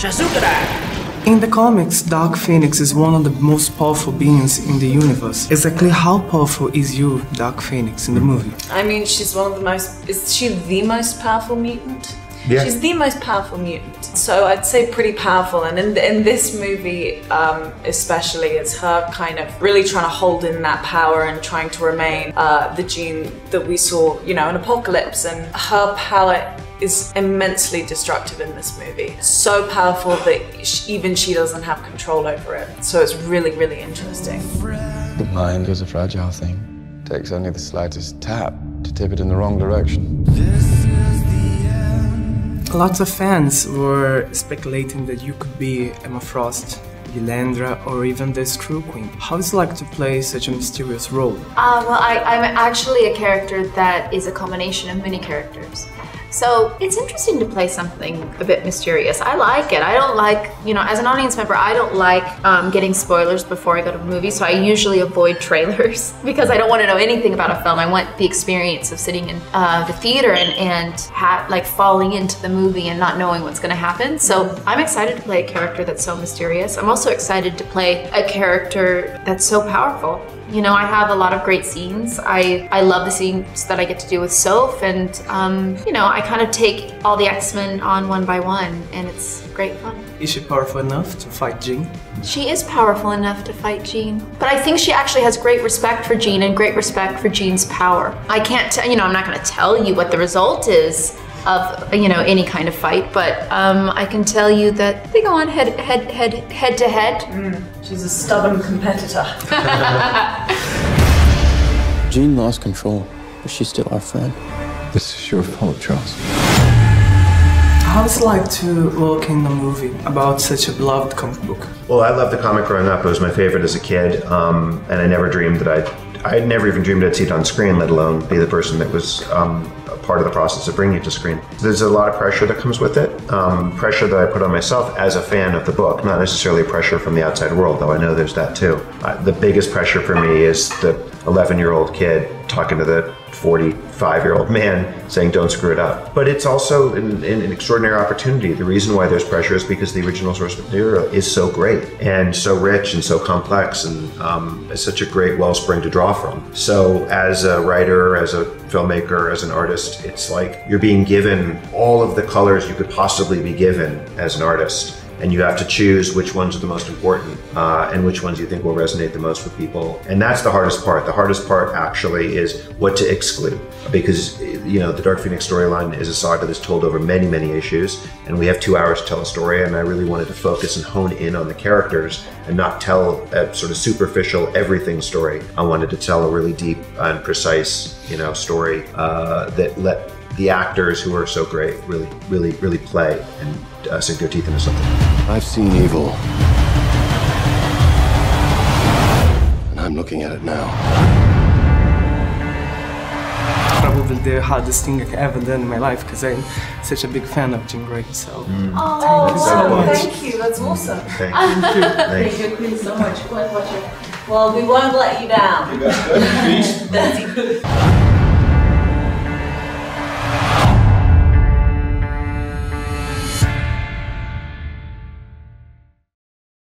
In the comics, Dark Phoenix is one of the most powerful beings in the universe. Exactly how powerful is you, Dark Phoenix, in the movie? I mean, she's one of the most... Is she the most powerful mutant? Yeah. She's the most powerful mutant. So I'd say pretty powerful. And in this movie, especially, it's her kind of really trying to hold in that power and trying to remain the Jean that we saw, you know, in Apocalypse. And her power is immensely destructive in this movie. So powerful that even she doesn't have control over it. So it's really, really interesting. The mind is a fragile thing. It takes only the slightest tap to tip it in the wrong direction. Lots of fans were speculating that you could be Emma Frost, Ylandra, or even the Screw Queen. How is it like to play such a mysterious role? Well, I'm actually a character that is a combination of many characters. So it's interesting to play something a bit mysterious. I like it. I don't like, you know, as an audience member, I don't like getting spoilers before I go to a movie, so I usually avoid trailers because I don't want to know anything about a film. I want the experience of sitting in the theater and like falling into the movie and not knowing what's going to happen. So I'm excited to play a character that's so mysterious. I'm also excited to play a character that's so powerful. You know, I have a lot of great scenes. I love the scenes that I get to do with Soph, and you know, I kind of take all the X-Men on one by one, and it's great fun. Is she powerful enough to fight Jean? She is powerful enough to fight Jean, but I think she actually has great respect for Jean and great respect for Jean's power. I can't, you know, I'm not going to tell you what the result is of, you know, any kind of fight, but I can tell you that they go on head to head. She's a stubborn competitor. Jean lost control, but she's still our friend. This is your fault, Charles. How's it like to work in a movie about such a beloved comic book? Well, I loved the comic growing up. It was my favorite as a kid, and I never dreamed that I'd never even dreamed I'd see it on screen, let alone be the person that was a part of the process of bringing it to screen. There's a lot of pressure that comes with it, pressure that I put on myself as a fan of the book, not necessarily pressure from the outside world, though I know there's that too. The biggest pressure for me is the 11-year-old kid talking to the 45-year-old man saying don't screw it up. But it's also an extraordinary opportunity. The reason why there's pressure is because the original source material is so great and so rich and so complex, and it's such a great wellspring to draw from. So as a writer, as a filmmaker, as an artist, it's like you're being given all of the colors you could possibly be given as an artist. And you have to choose which ones are the most important and which ones you think will resonate the most with people. And that's the hardest part. The hardest part actually is what to exclude, because, you know, the Dark Phoenix storyline is a saga that's told over many, many issues, and we have 2 hours to tell a story, and I really wanted to focus and hone in on the characters and not tell a sort of superficial everything story. I wanted to tell a really deep and precise, you know, story that let the actors who are so great really play and sink their teeth into something. I've seen evil, and I'm looking at it now. Probably the hardest thing I've ever done in my life, because I'm such a big fan of Jean Grey. So Oh, thank you so much. thank you. That's awesome. Thank you. Thank you, Queen, so much. Well, we won't let you down. You guys got a piece? That's good.